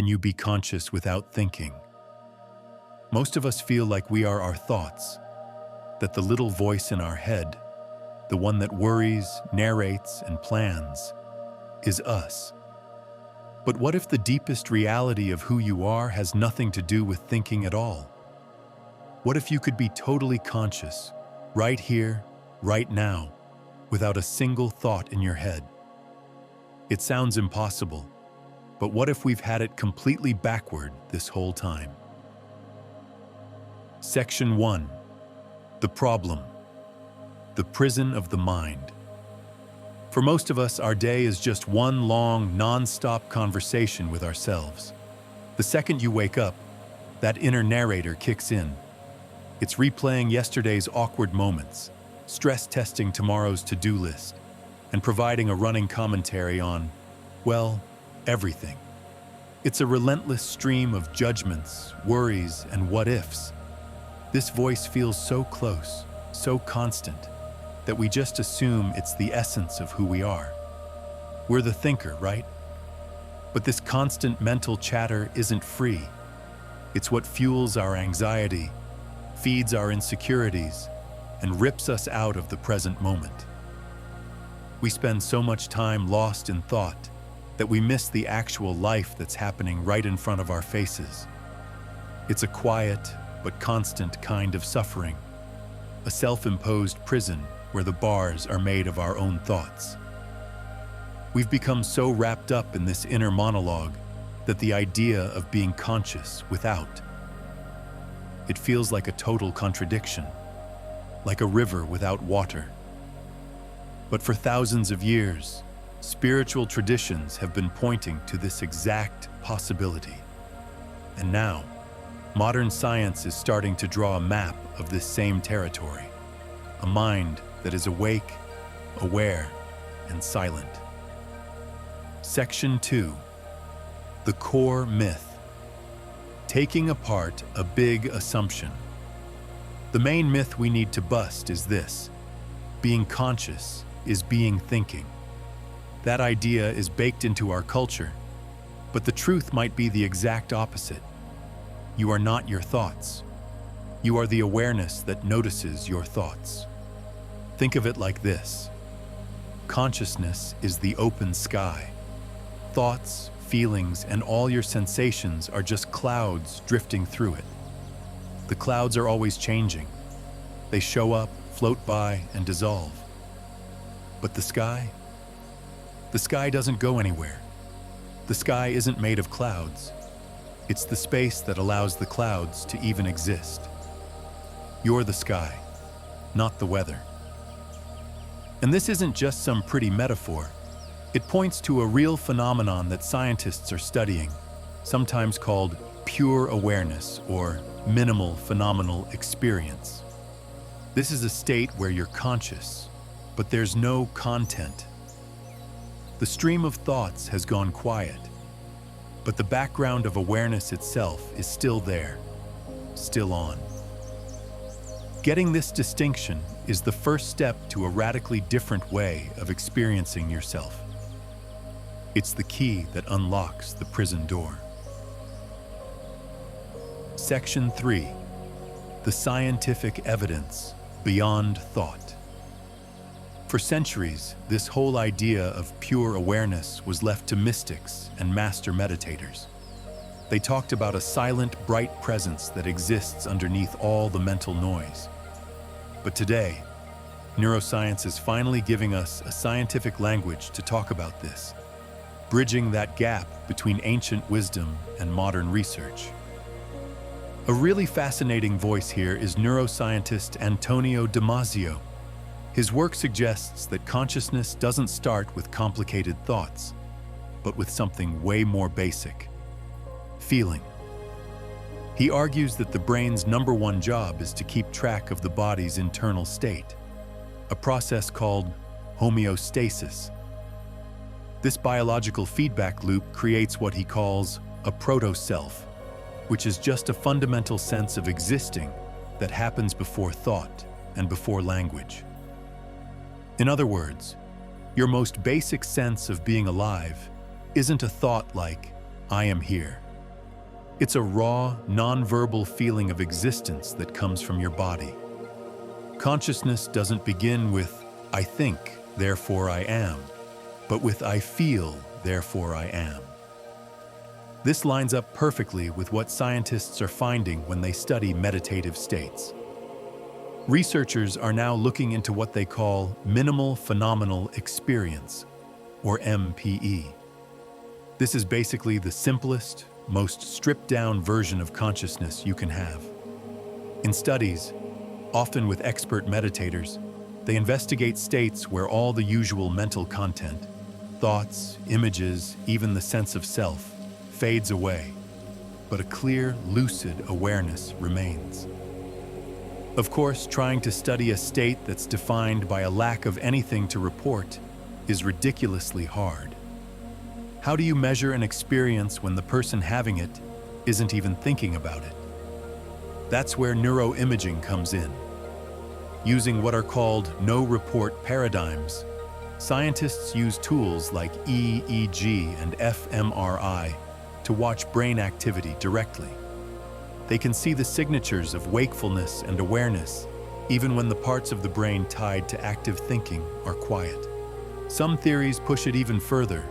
can you be conscious without thinking? Most of us feel like we are our thoughts, that the little voice in our head, the one that worries, narrates, and plans, is us. But what if the deepest reality of who you are has nothing to do with thinking at all? What if you could be totally conscious, right here, right now, without a single thought in your head? It sounds impossible, but what if we've had it completely backward this whole time? Section 1. The problem. The prison of the mind. For most of us, our day is just one long, non-stop conversation with ourselves. The second you wake up, that inner narrator kicks in. It's replaying yesterday's awkward moments, stress-testing tomorrow's to-do list, and providing a running commentary on, well, everything. It's a relentless stream of judgments, worries, and what-ifs. This voice feels so close, so constant, that we just assume it's the essence of who we are. We're the thinker, right? But this constant mental chatter isn't free. It's what fuels our anxiety, feeds our insecurities, and rips us out of the present moment. We spend so much time lost in thought that we miss the actual life that's happening right in front of our faces. It's a quiet but constant kind of suffering, a self-imposed prison where the bars are made of our own thoughts. We've become so wrapped up in this inner monologue that the idea of being conscious without, it feels like a total contradiction, like a river without water. But for thousands of years, spiritual traditions have been pointing to this exact possibility. And now, modern science is starting to draw a map of this same territory, a mind that is awake, aware, and silent. Section 2. The core myth. Taking apart a big assumption. The main myth we need to bust is this: being conscious is being thinking. That idea is baked into our culture, but the truth might be the exact opposite. You are not your thoughts. You are the awareness that notices your thoughts. Think of it like this. Consciousness is the open sky. Thoughts, feelings, and all your sensations are just clouds drifting through it. The clouds are always changing. They show up, float by, and dissolve. But the sky? The sky doesn't go anywhere. The sky isn't made of clouds. It's the space that allows the clouds to even exist. You're the sky, not the weather. And this isn't just some pretty metaphor. It points to a real phenomenon that scientists are studying, sometimes called pure awareness or minimal phenomenal experience. This is a state where you're conscious, but there's no content. The stream of thoughts has gone quiet, but the background of awareness itself is still there, still on. Getting this distinction is the first step to a radically different way of experiencing yourself. It's the key that unlocks the prison door. Section 3. The scientific evidence beyond thought. For centuries, this whole idea of pure awareness was left to mystics and master meditators. They talked about a silent, bright presence that exists underneath all the mental noise. But today, neuroscience is finally giving us a scientific language to talk about this, bridging that gap between ancient wisdom and modern research. A really fascinating voice here is neuroscientist Antonio Damasio. His work suggests that consciousness doesn't start with complicated thoughts, but with something way more basic: feeling. He argues that the brain's #1 job is to keep track of the body's internal state, a process called homeostasis. This biological feedback loop creates what he calls a proto-self, which is just a fundamental sense of existing that happens before thought and before language. In other words, your most basic sense of being alive isn't a thought like, "I am here." It's a raw, non-verbal feeling of existence that comes from your body. Consciousness doesn't begin with, "I think, therefore I am," but with "I feel, therefore I am." This lines up perfectly with what scientists are finding when they study meditative states. Researchers are now looking into what they call minimal phenomenal experience, or MPE. This is basically the simplest, most stripped-down version of consciousness you can have. In studies, often with expert meditators, they investigate states where all the usual mental content, thoughts, images, even the sense of self, fades away, but a clear, lucid awareness remains. Of course, trying to study a state that's defined by a lack of anything to report is ridiculously hard. How do you measure an experience when the person having it isn't even thinking about it? That's where neuroimaging comes in. Using what are called no-report paradigms, scientists use tools like EEG and fMRI to watch brain activity directly. They can see the signatures of wakefulness and awareness, even when the parts of the brain tied to active thinking are quiet. Some theories push it even further,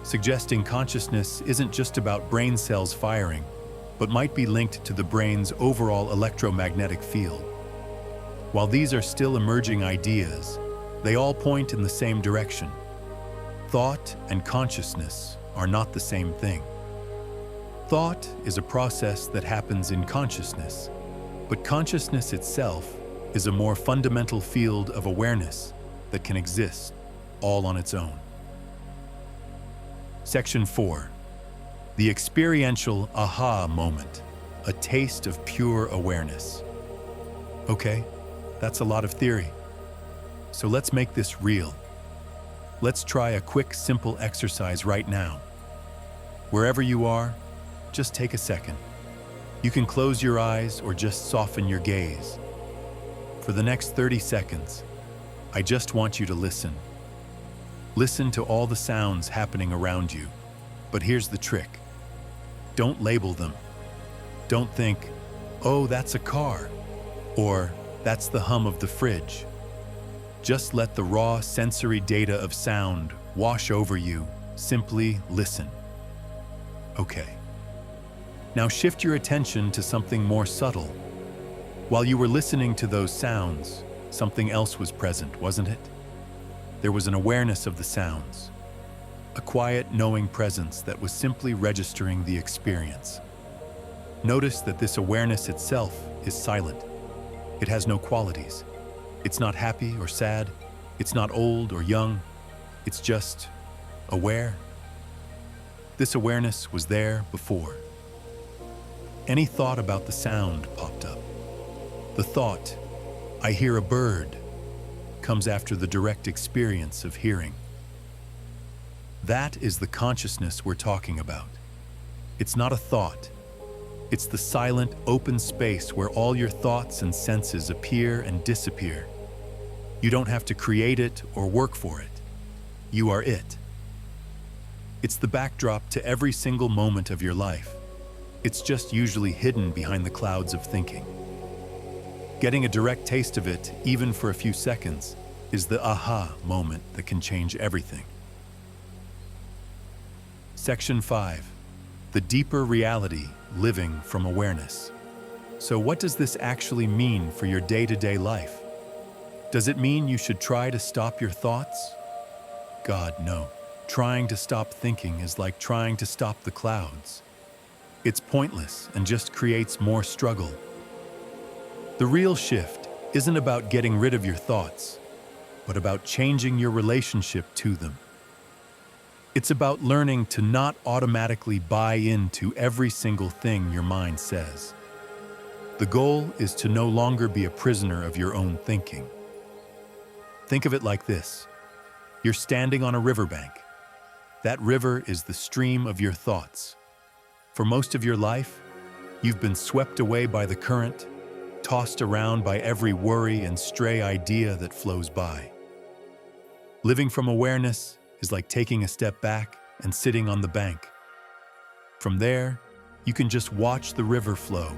suggesting consciousness isn't just about brain cells firing, but might be linked to the brain's overall electromagnetic field. While these are still emerging ideas, they all point in the same direction. Thought and consciousness are not the same thing. Thought is a process that happens in consciousness, but consciousness itself is a more fundamental field of awareness that can exist all on its own. Section 4. The experiential aha moment, a taste of pure awareness. Okay, that's a lot of theory. So let's make this real. Let's try a quick, simple exercise right now. Wherever you are, just take a second. You can close your eyes or just soften your gaze. For the next 30 seconds, I just want you to listen. Listen to all the sounds happening around you. But here's the trick. Don't label them. Don't think, "Oh, that's a car," or "That's the hum of the fridge." Just let the raw sensory data of sound wash over you. Simply listen. Okay. Now shift your attention to something more subtle. While you were listening to those sounds, something else was present, wasn't it? There was an awareness of the sounds, a quiet, knowing presence that was simply registering the experience. Notice that this awareness itself is silent. It has no qualities. It's not happy or sad. It's not old or young. It's just aware. This awareness was there before. Any thought about the sound popped up. The thought, "I hear a bird," comes after the direct experience of hearing. That is the consciousness we're talking about. It's not a thought. It's the silent, open space where all your thoughts and senses appear and disappear. You don't have to create it or work for it. You are it. It's the backdrop to every single moment of your life. It's just usually hidden behind the clouds of thinking. Getting a direct taste of it, even for a few seconds, is the aha moment that can change everything. Section 5. The deeper reality, living from awareness. So what does this actually mean for your day-to-day life? Does it mean you should try to stop your thoughts? God, no. Trying to stop thinking is like trying to stop the clouds. It's pointless and just creates more struggle. The real shift isn't about getting rid of your thoughts, but about changing your relationship to them. It's about learning to not automatically buy into every single thing your mind says. The goal is to no longer be a prisoner of your own thinking. Think of it like this. You're standing on a riverbank. That river is the stream of your thoughts. For most of your life, you've been swept away by the current, tossed around by every worry and stray idea that flows by. Living from awareness is like taking a step back and sitting on the bank. From there, You can just watch the river flow.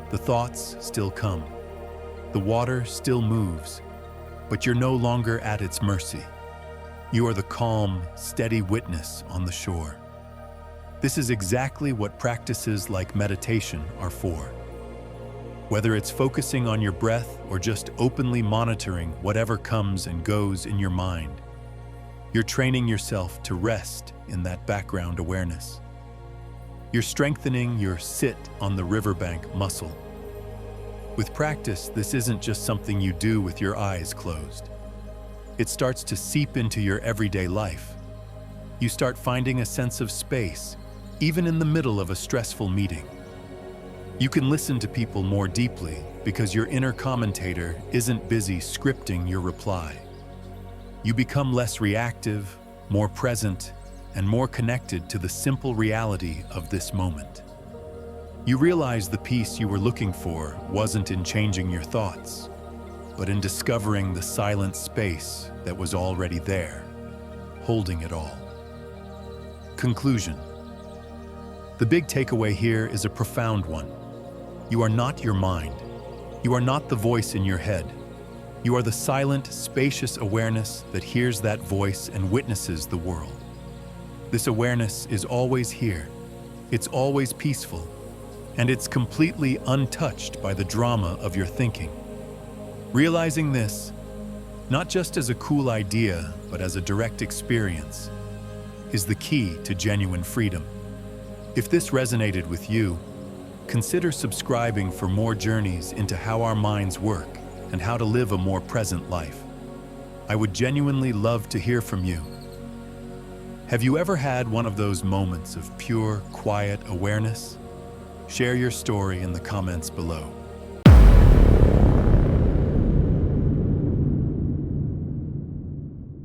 The thoughts still come. The water still moves, but you're no longer at its mercy. You are the calm, steady witness on the shore. This is exactly what practices like meditation are for. Whether it's focusing on your breath or just openly monitoring whatever comes and goes in your mind, you're training yourself to rest in that background awareness. You're strengthening your sit on the riverbank muscle. With practice, this isn't just something you do with your eyes closed. It starts to seep into your everyday life. You start finding a sense of space, even in the middle of a stressful meeting. You can listen to people more deeply because your inner commentator isn't busy scripting your reply. You become less reactive, more present, and more connected to the simple reality of this moment. You realize the peace you were looking for wasn't in changing your thoughts, but in discovering the silent space that was already there, holding it all. Conclusion. The big takeaway here is a profound one. You are not your mind. You are not the voice in your head. You are the silent, spacious awareness that hears that voice and witnesses the world. This awareness is always here. It's always peaceful, and it's completely untouched by the drama of your thinking. Realizing this, not just as a cool idea, but as a direct experience, is the key to genuine freedom. If this resonated with you, consider subscribing for more journeys into how our minds work and how to live a more present life. I would genuinely love to hear from you. Have you ever had one of those moments of pure, quiet awareness? Share your story in the comments below.